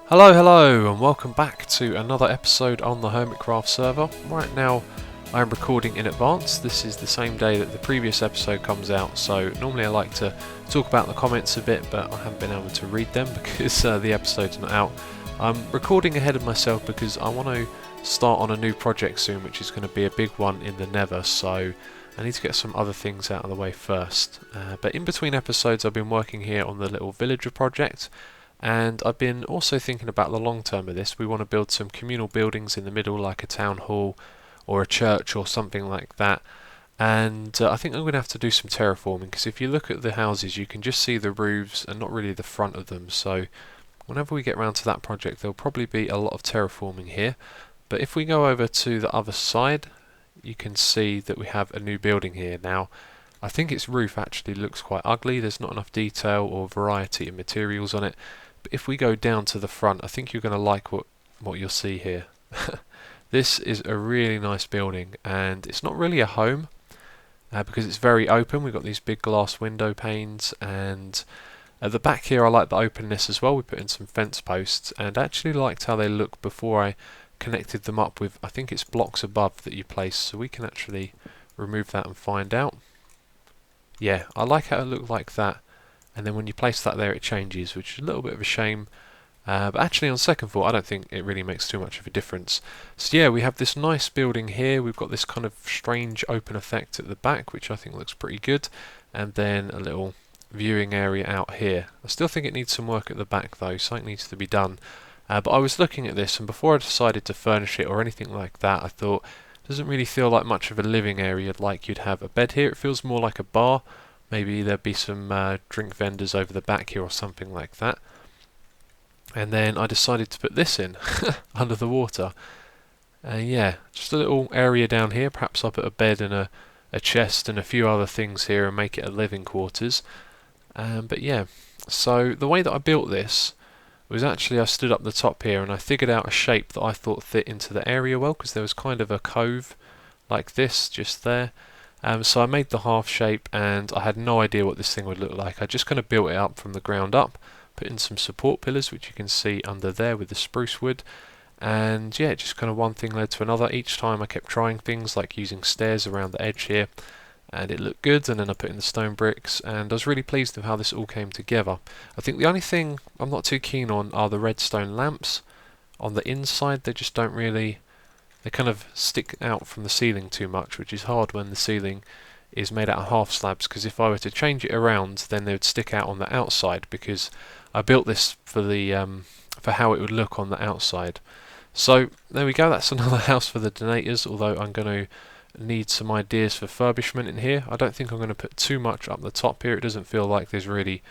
Hello, hello, and welcome back to another episode on the Hermitcraft server. Right now, I'm recording in advance. This is the same day that the previous episode comes out, so normally I like to talk about the comments a bit, but I haven't been able to read them because the episode's not out. I'm recording ahead of myself because I want to start on a new project soon, which is going to be a big one in the Nether, so I need to get some other things out of the way first. But in between episodes, I've been working here on the little villager project. And I've been also thinking about the long term of this. We want to build some communal buildings in the middle, like a town hall or a church or something like that. And I think I'm going to have to do some terraforming, because if you look at the houses you can just see the roofs and not really the front of them. So whenever we get around to that project there'll probably be a lot of terraforming here. But if we go over to the other side, you can see that we have a new building here. Now I think its roof actually looks quite ugly. There's not enough detail or variety of materials on it. But if we go down to the front, I think you're going to like what you'll see here. This is a really nice building, and it's not really a home because it's very open. We've got these big glass window panes, and at the back here I like the openness as well. We put in some fence posts, and I actually liked how they look before I connected them up with, I think it's blocks above that you place, so we can actually remove that and find out. Yeah, I like how it looked like that. And then when you place that there it changes, which is a little bit of a shame. But actually on second thought I don't think it really makes too much of a difference. So yeah, we have this nice building here. We've got this kind of strange open effect at the back, which I think looks pretty good. And then a little viewing area out here. I still think it needs some work at the back though. Something needs to be done. But I was looking at this, and before I decided to furnish it or anything like that, I thought it doesn't really feel like much of a living area. Like you'd have a bed here. It feels more like a bar. Maybe there'd be some drink vendors over the back here or something like that. And then I decided to put this in under the water. Yeah, just a little area down here. Perhaps I'll put a bed and a chest and a few other things here and make it a living quarters. But yeah, so the way that I built this was actually I stood up the top here and I figured out a shape that I thought fit into the area well, because there was kind of a cove like this just there. So I made the half shape, and I had no idea what this thing would look like. I just kind of built it up from the ground up, put in some support pillars, which you can see under there with the spruce wood, and yeah, just kind of one thing led to another. Each time I kept trying things like using stairs around the edge here, and it looked good, and then I put in the stone bricks, and I was really pleased with how this all came together. I think the only thing I'm not too keen on are the redstone lamps on the inside. They just don't really... They kind of stick out from the ceiling too much, which is hard when the ceiling is made out of half slabs, because if I were to change it around then they would stick out on the outside, because I built this for the for how it would look on the outside. So there we go, that's another house for the donators, although I'm going to need some ideas for furbishment in here. I don't think I'm going to put too much up the top here. It doesn't feel like there's really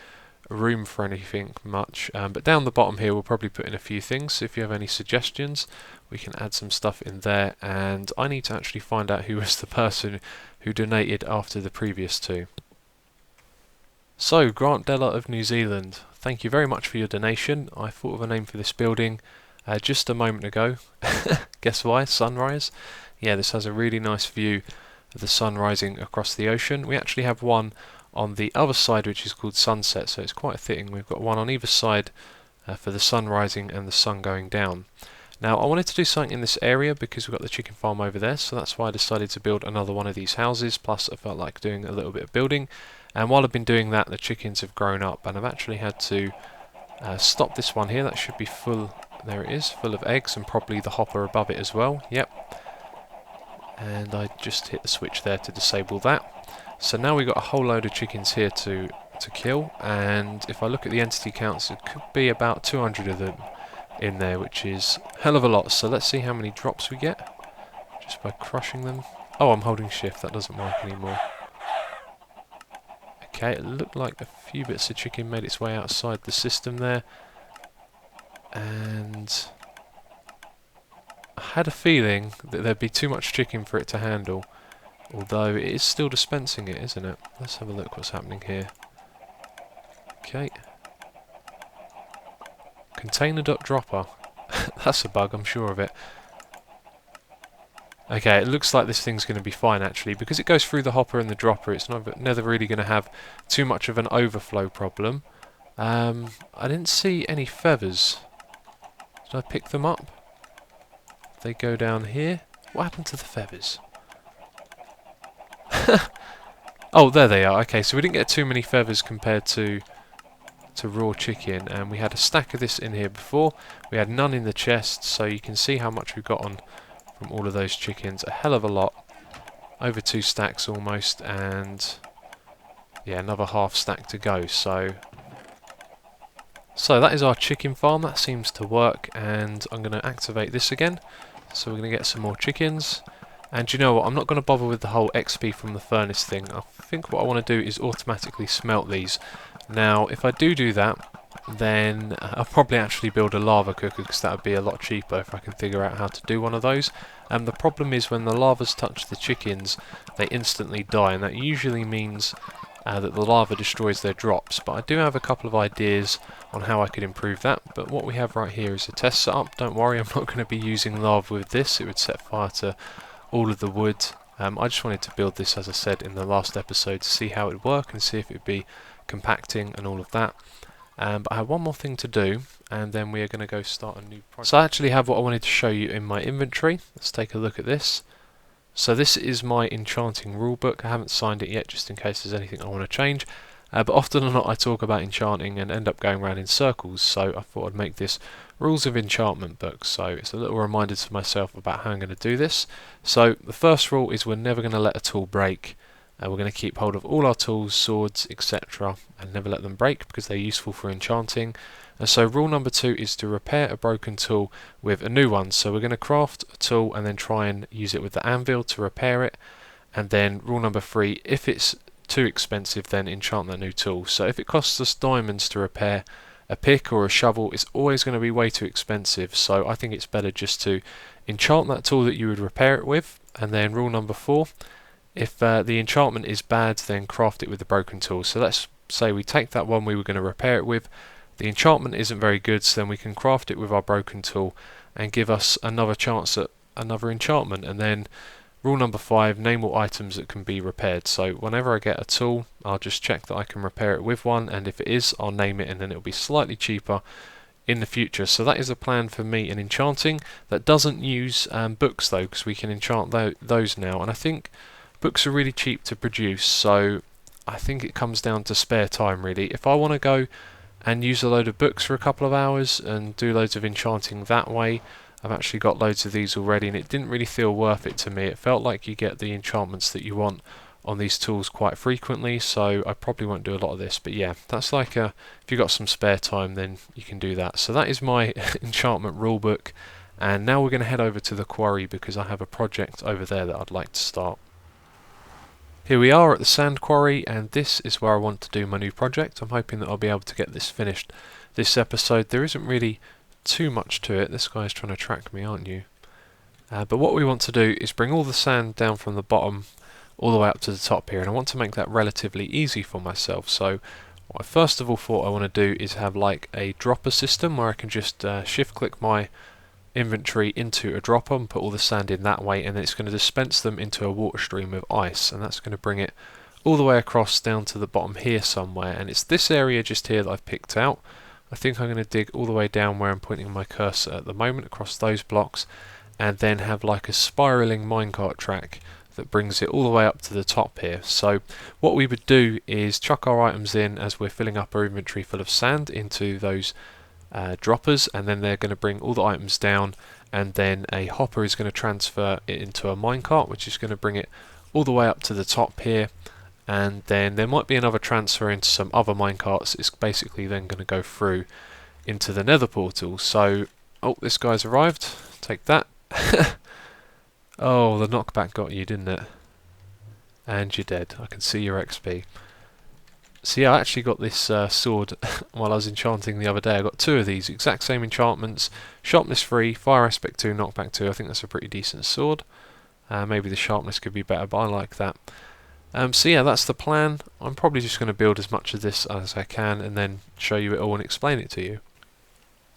room for anything much, but down the bottom here we'll probably put in a few things. So if you have any suggestions we can add some stuff in there, and I need to actually find out who was the person who donated after the previous two. So Grant Della of New Zealand, thank you very much for your donation. I thought of a name for this building just a moment ago. Guess why? Sunrise. Yeah, this has a really nice view of the sun rising across the ocean. We actually have one on the other side which is called sunset, so it's quite fitting. We've got one on either side for the sun rising and the sun going down. Now I wanted to do something in this area because we've got the chicken farm over there, so that's why I decided to build another one of these houses, plus I felt like doing a little bit of building. And while I've been doing that the chickens have grown up, and I've actually had to stop this one here. That should be full, there it is, full of eggs, and probably the hopper above it as well. Yep. And I just hit the switch there to disable that. So now we've got a whole load of chickens here to kill, and if I look at the entity counts it could be about 200 of them in there, which is a hell of a lot. So let's see how many drops we get just by crushing them. Oh, I'm holding shift, that doesn't work anymore. Okay, it looked like a few bits of chicken made its way outside the system there, and I had a feeling that there'd be too much chicken for it to handle, although it is still dispensing it, isn't it? Let's have a look what's happening here. Okay. Container.dropper. That's a bug, I'm sure of it. Okay, it looks like this thing's going to be fine actually, because it goes through the hopper and the dropper. It's never really going to have too much of an overflow problem. I didn't see any feathers Did I pick them up? They go down here. What happened to the feathers? Oh, there they are. Okay, so we didn't get too many feathers compared to raw chicken, and we had a stack of this in here before. We had none in the chest, so you can see how much we've got on from all of those chickens. A hell of a lot. Over 2 stacks almost, and yeah, another half stack to go. So that is our chicken farm. That seems to work, and I'm going to activate this again. So we're going to get some more chickens. And you know what, I'm not going to bother with the whole XP from the furnace thing. I think what I want to do is automatically smelt these. Now, if I do that, then I'll probably actually build a lava cooker, because that would be a lot cheaper if I can figure out how to do one of those. And the problem is when the lavas touch the chickens, they instantly die, and that usually means that the lava destroys their drops. But I do have a couple of ideas on how I could improve that. But what we have right here is a test setup. Don't worry, I'm not going to be using lava with this. It would set fire to all of the wood. I just wanted to build this, as I said in the last episode, to see how it would work and see if it would be compacting and all of that. But I have one more thing to do, and then we are going to go start a new project. So I actually have what I wanted to show you in my inventory. Let's take a look at this. So this is my Enchanting rulebook. I haven't signed it yet, just in case there's anything I want to change. But often or not I talk about enchanting and end up going around in circles, so I thought I'd make this Rules of Enchantment book. So it's a little reminder to myself about how I'm going to do this. So the first rule is we're never going to let a tool break. We're going to keep hold of all our tools, swords, etc. and never let them break, because they're useful for enchanting. And so rule number 2 is to repair a broken tool with a new one. So we're going to craft a tool and then try and use it with the anvil to repair it. And then rule number 3, if it's too expensive, then enchant that new tool. So if it costs us diamonds to repair a pick or a shovel, it's always going to be way too expensive. So I think it's better just to enchant that tool that you would repair it with. And then rule number 4, if the enchantment is bad, then craft it with the broken tool. So let's say we take that one we were going to repair it with. The enchantment isn't very good, so then we can craft it with our broken tool and give us another chance at another enchantment. And then rule number 5, name all items that can be repaired. So whenever I get a tool, I'll just check that I can repair it with one, and if it is, I'll name it, and then it'll be slightly cheaper in the future. So that is a plan for me in enchanting. That doesn't use books though, because we can enchant those now, and I think books are really cheap to produce, so I think it comes down to spare time really. If I want to go and use a load of books for a couple of hours and do loads of enchanting that way, I've actually got loads of these already, and it didn't really feel worth it to me. It felt like you get the enchantments that you want on these tools quite frequently, so I probably won't do a lot of this. But yeah, that's like if you've got some spare time, then you can do that. So that is my enchantment rulebook, and now we're going to head over to the quarry, because I have a project over there that I'd like to start. Here we are at the sand quarry, and this is where I want to do my new project. I'm hoping that I'll be able to get this finished this episode. There isn't really too much to it. This guy's trying to track me, aren't you? But what we want to do is bring all the sand down from the bottom all the way up to the top here, and I want to make that relatively easy for myself. So what I first of all thought I want to do is have like a dropper system where I can just shift click my inventory into a dropper and put all the sand in that way, and then it's going to dispense them into a water stream of ice, and that's going to bring it all the way across down to the bottom here somewhere. And it's this area just here that I've picked out. I think I'm going to dig all the way down where I'm pointing my cursor at the moment, across those blocks, and then have like a spiraling minecart track that brings it all the way up to the top here. So what we would do is chuck our items in as we're filling up our inventory full of sand into those droppers, and then they're going to bring all the items down, and then a hopper is going to transfer it into a minecart, which is going to bring it all the way up to the top here, and then there might be another transfer into some other minecarts. It's basically then going to go through into the nether portal. So, oh, this guy's arrived. Take that. Oh, the knockback got you, didn't it? And you're dead. I can see your XP. So yeah, I actually got this sword while I was enchanting the other day. I got 2 of these, exact same enchantments, sharpness 3, fire aspect 2, knockback 2. I think that's a pretty decent sword. Maybe the sharpness could be better, but I like that. So yeah, that's the plan. I'm probably just going to build as much of this as I can and then show you it all and explain it to you.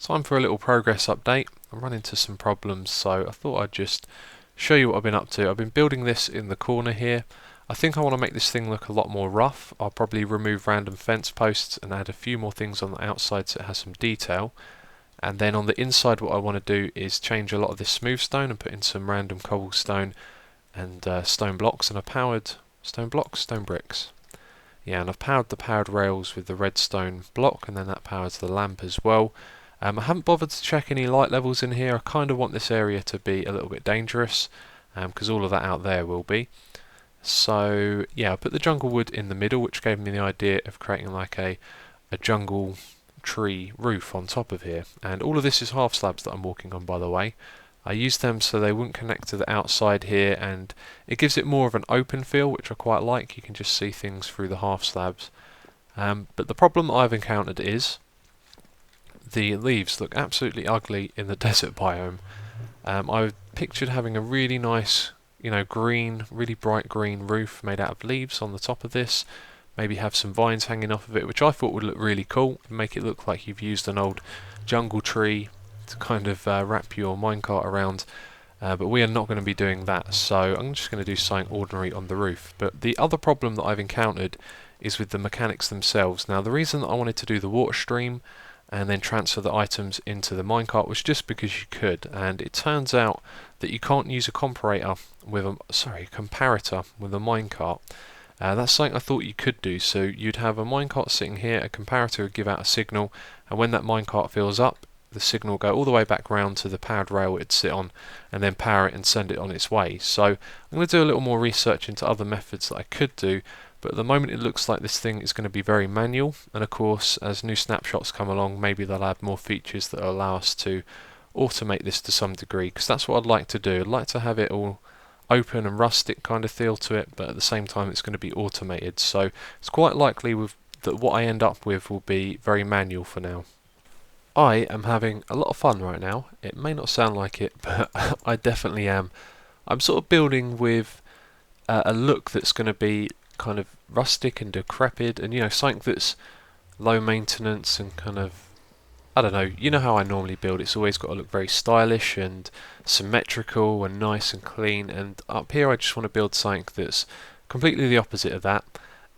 Time for a little progress update. I'm running into some problems, so I thought I'd just show you what I've been up to. I've been building this in the corner here. I think I want to make this thing look a lot more rough. I'll probably remove random fence posts and add a few more things on the outside so it has some detail. And then on the inside what I want to do is change a lot of this smooth stone and put in some random cobblestone and stone blocks, and a powered stone blocks, stone bricks. Yeah, and I've powered the powered rails with the redstone block, and then that powers the lamp as well. I haven't bothered to check any light levels in here. I kind of want this area to be a little bit dangerous, because all of that out there will be. So yeah, I put the jungle wood in the middle, which gave me the idea of creating like a jungle tree roof on top of here. And all of this is half slabs that I'm walking on, by the way. I used them so they wouldn't connect to the outside here, and it gives it more of an open feel, which I quite like. You can just see things through the half slabs. But the problem I've encountered is the leaves look absolutely ugly in the desert biome. I pictured having a really nice, green, really bright green roof made out of leaves on the top of this. Maybe have some vines hanging off of it, which I thought would look really cool. Make it look like you've used an old jungle tree to kind of wrap your minecart around. But we are not going to be doing that, so I'm just going to do something ordinary on the roof. But the other problem that I've encountered is with the mechanics themselves. Now, the reason that I wanted to do the water stream and then transfer the items into the minecart was just because you could, and it turns out that you can't use a comparator with a comparator with a minecart. That's something I thought you could do. So you'd have a minecart sitting here, a comparator would give out a signal, and when that minecart fills up, the signal will go all the way back round to the powered rail it'd sit on, and then power it and send it on its way. So I'm going to do a little more research into other methods that I could do, but at the moment it looks like this thing is going to be very manual, and of course as new snapshots come along, maybe they'll add more features that will allow us to automate this to some degree, because that's what I'd like to do. I'd like to have it all open and rustic kind of feel to it, but at the same time it's going to be automated, so it's quite likely that what I end up with will be very manual for now. I am having a lot of fun right now. It may not sound like it, but I definitely am. I'm sort of building with a look that's going to be kind of rustic and decrepit, and something that's low maintenance and kind of, I don't know, you know how I normally build. It's always got to look very stylish and symmetrical and nice and clean, and up here I just want to build something that's completely the opposite of that,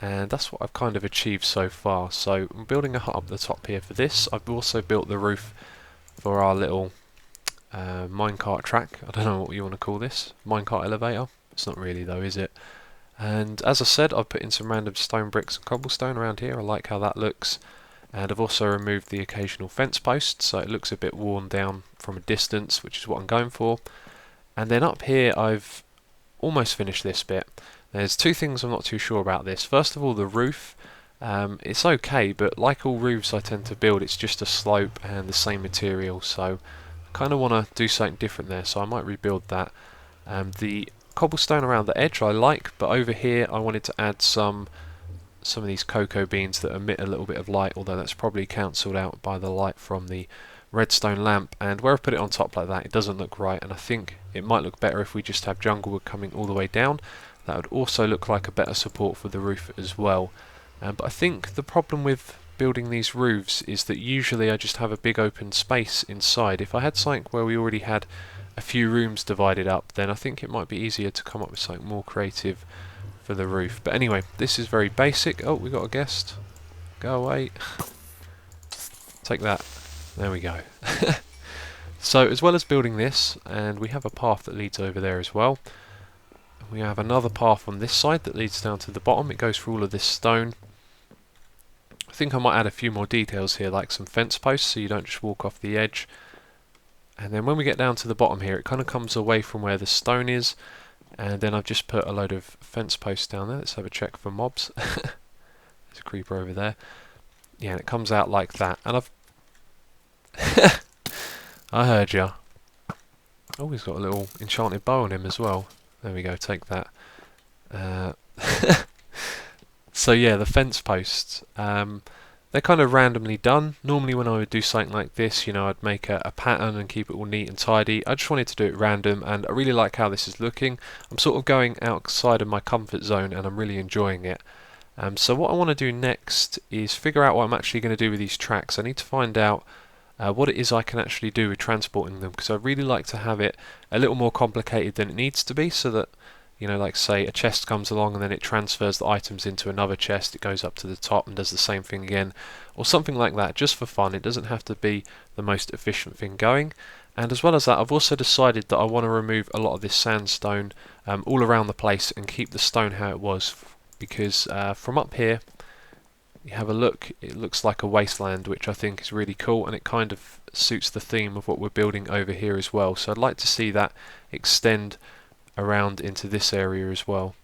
and that's what I've kind of achieved so far. So I'm building a hut up the top here for this. I've also built the roof for our little minecart track. I don't know what you want to call this, minecart elevator. It's not really though, is it? And as I said, I've put in some random stone bricks and cobblestone around here. I like how that looks. And I've also removed the occasional fence posts, so it looks a bit worn down from a distance, which is what I'm going for. And then up here I've almost finished this bit. There's two things I'm not too sure about this. First of all, the roof. It's okay, but like all roofs I tend to build, it's just a slope and the same material, so I kind of want to do something different there, so I might rebuild that. The cobblestone around the edge I like, but over here I wanted to add some of these cocoa beans that emit a little bit of light, although that's probably cancelled out by the light from the redstone lamp, and where I've put it on top like that it doesn't look right, and I think it might look better if we just have jungle wood coming all the way down. That would also look like a better support for the roof as well. But I think the problem with building these roofs is that usually I just have a big open space inside. If I had something where we already had a few rooms divided up, then I think it might be easier to come up with something more creative for the roof. But anyway, this is very basic. Oh, we got a guest. Go away. Take that. There we go. So as well as building this, and we have a path that leads over there as well, we have another path on this side that leads down to the bottom. It goes through all of this stone. I think I might add a few more details here, like some fence posts, so you don't just walk off the edge. And then when we get down to the bottom here, it kind of comes away from where the stone is, and then I've just put a load of fence posts down there. Let's have a check for mobs. There's a creeper over there. Yeah, and it comes out like that. And I've I heard ya. Oh, he's got a little enchanted bow on him as well. There we go, take that. So yeah, the fence posts. They're kind of randomly done. Normally when I would do something like this, I'd make a pattern and keep it all neat and tidy. I just wanted to do it random, and I really like how this is looking. I'm sort of going outside of my comfort zone, and I'm really enjoying it. So what I want to do next is figure out what I'm actually going to do with these tracks. I need to find out what it is I can actually do with transporting them, because I really like to have it a little more complicated than it needs to be, so that You know, like say a chest comes along and then it transfers the items into another chest, it goes up to the top and does the same thing again, or something like that, just for fun. It doesn't have to be the most efficient thing going. And as well as that, I've also decided that I want to remove a lot of this sandstone all around the place and keep the stone how it was, because from up here you have a look, it looks like a wasteland, which I think is really cool, and it kind of suits the theme of what we're building over here as well. So I'd like to see that extend around into this area as well.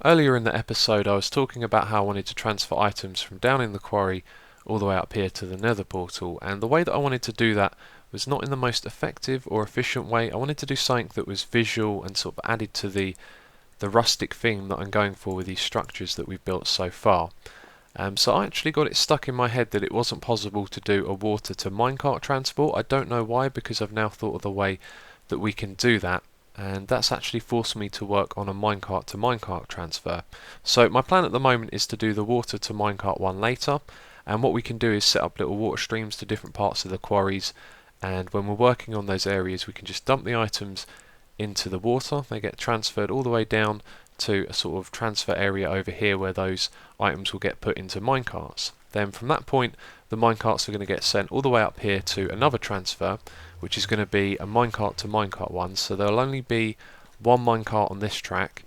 Earlier in the episode I was talking about how I wanted to transfer items from down in the quarry all the way up here to the nether portal, and the way that I wanted to do that was not in the most effective or efficient way. I wanted to do something that was visual and sort of added to the rustic theme that I'm going for with these structures that we've built so far. So I actually got it stuck in my head that it wasn't possible to do a water to minecart transport. I don't know why, because I've now thought of the way that we can do that, and that's actually forced me to work on a minecart to minecart transfer. So my plan at the moment is to do the water to minecart one later, and what we can do is set up little water streams to different parts of the quarries, and when we're working on those areas we can just dump the items into the water. They get transferred all the way down to a sort of transfer area over here where those items will get put into minecarts. Then from that point the minecarts are going to get sent all the way up here to another transfer, which is going to be a minecart to minecart one. So there'll only be one minecart on this track,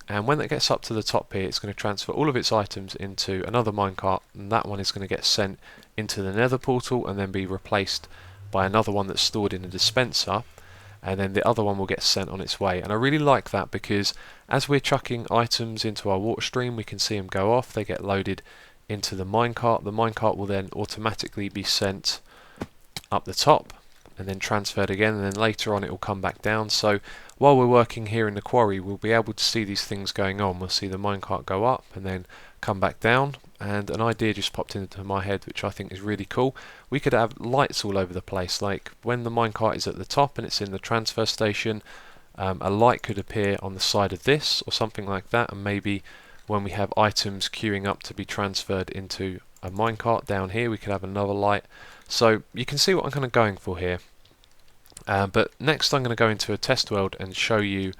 and when that gets up to the top here it's going to transfer all of its items into another minecart, and that one is going to get sent into the nether portal and then be replaced by another one that's stored in a dispenser, and then the other one will get sent on its way. And I really like that, because as we're chucking items into our water stream we can see them go off, they get loaded into the minecart will then automatically be sent up the top and then transferred again, and then later on it will come back down. So while we're working here in the quarry we'll be able to see these things going on. We'll see the minecart go up and then come back down, and an idea just popped into my head which I think is really cool. We could have lights all over the place, like when the minecart is at the top and it's in the transfer station, a light could appear on the side of this or something like that, and maybe when we have items queuing up to be transferred into a minecart down here we could have another light. So you can see what I'm kind of going for here. But next I'm going to go into a test world and show you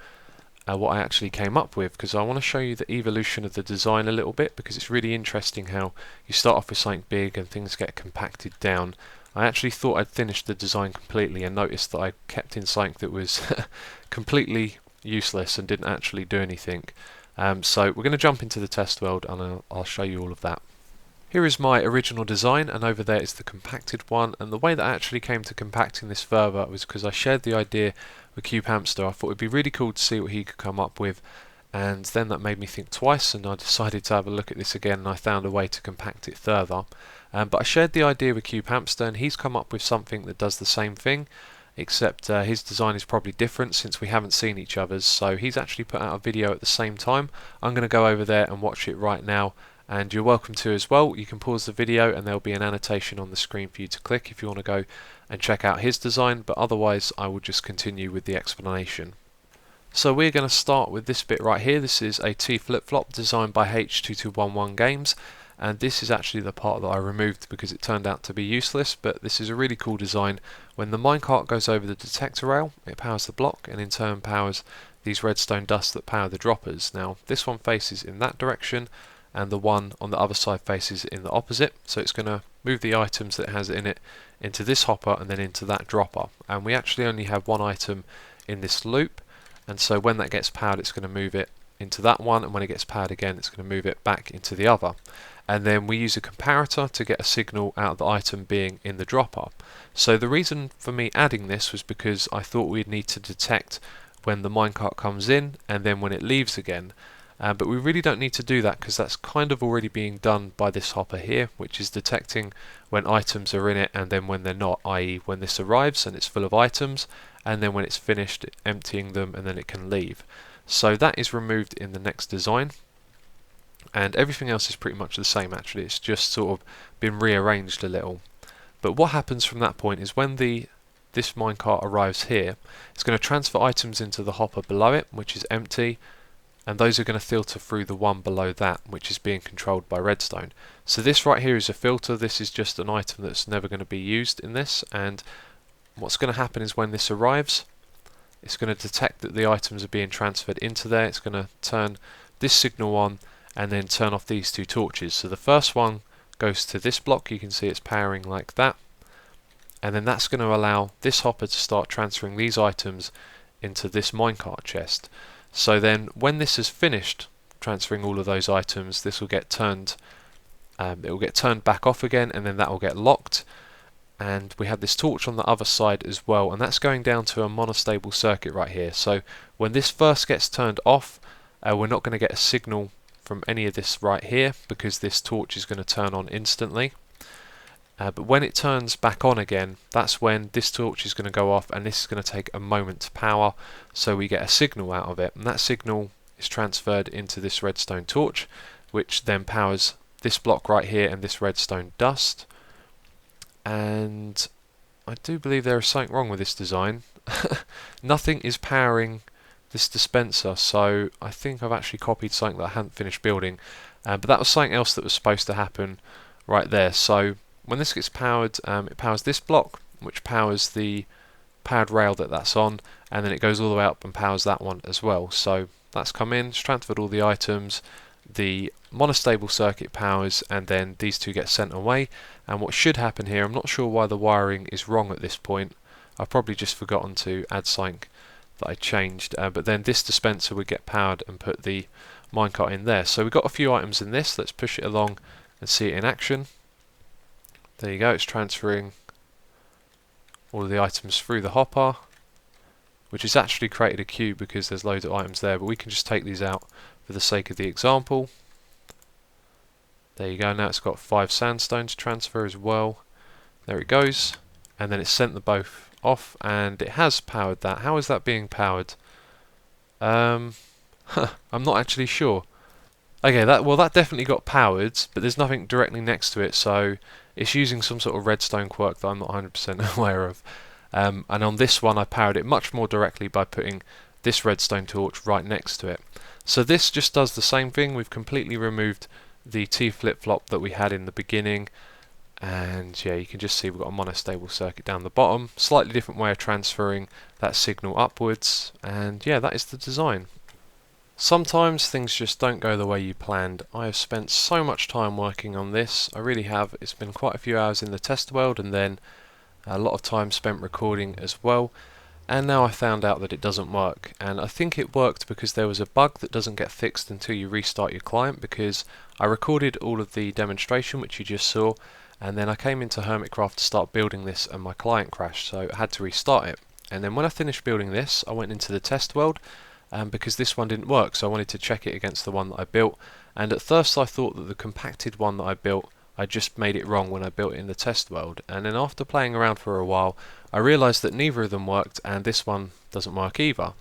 what I actually came up with, because I want to show you the evolution of the design a little bit, because it's really interesting how you start off with something big and things get compacted down. I actually thought I'd finished the design completely and noticed that I kept in something that was completely useless and didn't actually do anything. So we're going to jump into the test world and I'll show you all of that. Here is my original design, and over there is the compacted one, and the way that I actually came to compacting this further was because I shared the idea with Cube Hamster. I thought it would be really cool to see what he could come up with, and then that made me think twice, and I decided to have a look at this again, and I found a way to compact it further. But I shared the idea with Cube Hamster and he's come up with something that does the same thing, except his design is probably different since we haven't seen each other's. So he's actually put out a video at the same time. I'm going to go over there and watch it right now, and you're welcome to as well. You can pause the video and there'll be an annotation on the screen for you to click if you want to go and check out his design, but otherwise I will just continue with the explanation. So we're going to start with this bit right here. This is a T flip-flop designed by H2211 Games, and this is actually the part that I removed because it turned out to be useless, but this is a really cool design. When the minecart goes over the detector rail, it powers the block and in turn powers these redstone dusts that power the droppers. Now this one faces in that direction and the one on the other side faces in the opposite, so it's going to move the items that it has in it into this hopper and then into that dropper, and we actually only have one item in this loop, and so when that gets powered it's going to move it into that one, and when it gets powered again it's going to move it back into the other. And then we use a comparator to get a signal out of the item being in the dropper. So the reason for me adding this was because I thought we'd need to detect when the minecart comes in and then when it leaves again. But we really don't need to do that because that's kind of already being done by this hopper here, which is detecting when items are in it and then when they're not, i.e. when this arrives and it's full of items, and then when it's finished emptying them and then it can leave. So that is removed in the next design, and everything else is pretty much the same actually, it's just sort of been rearranged a little. But what happens from that point is when this minecart arrives here, it's going to transfer items into the hopper below it, which is empty, and those are going to filter through the one below that, which is being controlled by redstone. So this right here is a filter. This is just an item that's never going to be used in this, and what's going to happen is when this arrives, it's going to detect that the items are being transferred into there. It's going to turn this signal on and then turn off these two torches. So the first one goes to this block, you can see it's powering like that, and then that's going to allow this hopper to start transferring these items into this minecart chest. So then when this is finished transferring all of those items, this will get turned it will get turned back off again, and then that will get locked. And we have this torch on the other side as well, and that's going down to a monostable circuit right here. So when this first gets turned off, we're not going to get a signal from any of this right here, because this torch is going to turn on instantly. But when it turns back on again, that's when this torch is going to go off, and this is going to take a moment to power, so we get a signal out of it, and that signal is transferred into this redstone torch, which then powers this block right here and this redstone dust. And I do believe there is something wrong with this design. Nothing is powering this dispenser, so I think I've actually copied something that I hadn't finished building, but that was something else that was supposed to happen right there. So when this gets powered, it powers this block, which powers the powered rail that's on, and then it goes all the way up and powers that one as well. So that's come in, it's transferred all the items, the monostable circuit powers, and then these two get sent away. And what should happen here, I'm not sure why the wiring is wrong at this point, I've probably just forgotten to add something that I changed, but then this dispenser would get powered and put the minecart in there. So we've got a few items in this, let's push it along and see it in action. There you go, it's transferring all of the items through the hopper, which has actually created a queue because there's loads of items there, but we can just take these out for the sake of the example. There you go, now it's got 5 sandstone to transfer as well. There it goes, and then it's sent the both off, and it has powered that. How is that being powered? I'm not actually sure. Okay, that definitely got powered, but there's nothing directly next to it, so it's using some sort of redstone quirk that I'm not 100% aware of. And on this one I powered it much more directly by putting this redstone torch right next to it. So this just does the same thing. We've completely removed the T flip-flop that we had in the beginning, and yeah, you can just see we've got a monostable circuit down the bottom, slightly different way of transferring that signal upwards, and yeah, that is the design. Sometimes things just don't go the way you planned. I have spent so much time working on this, I really have. It's been quite a few hours in the test world and then a lot of time spent recording as well, and now I found out that it doesn't work. And I think it worked because there was a bug that doesn't get fixed until you restart your client, because I recorded all of the demonstration which you just saw, and then I came into Hermitcraft to start building this and my client crashed, so I had to restart it. And then when I finished building this, I went into the test world because this one didn't work, so I wanted to check it against the one that I built. And at first I thought that the compacted one that I built, I just made it wrong when I built it in the test world, and then after playing around for a while I realised that neither of them worked, and this one doesn't work either.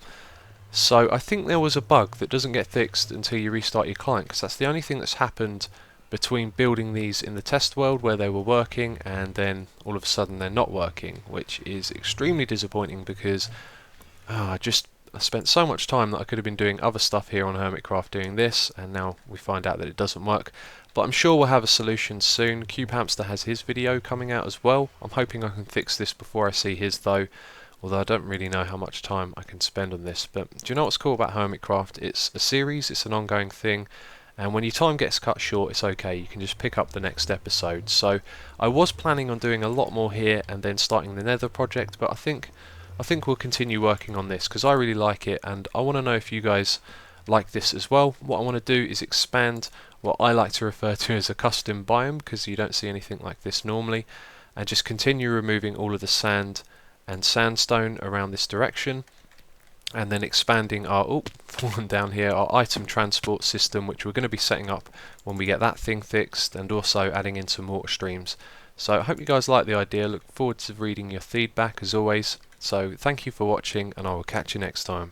So I think there was a bug that doesn't get fixed until you restart your client, because that's the only thing that's happened between building these in the test world where they were working and then all of a sudden they're not working, which is extremely disappointing because I spent so much time that I could have been doing other stuff here on Hermitcraft doing this, and now we find out that it doesn't work. But I'm sure we'll have a solution soon. Cube Hamster has his video coming out as well. I'm hoping I can fix this before I see his though, although I don't really know how much time I can spend on this. But do you know what's cool about Hermitcraft? It's a series, it's an ongoing thing, and when your time gets cut short, it's okay, you can just pick up the next episode. So I was planning on doing a lot more here and then starting the Nether project, but I think we'll continue working on this because I really like it, and I want to know if you guys like this as well. What I want to do is expand what I like to refer to as a custom biome, because you don't see anything like this normally, and just continue removing all of the sand and sandstone around this direction, and then expanding our fallen down here, our item transport system, which we're going to be setting up when we get that thing fixed, and also adding in some water streams. So I hope you guys like the idea. Look forward to reading your feedback as always. So thank you for watching, and I will catch you next time.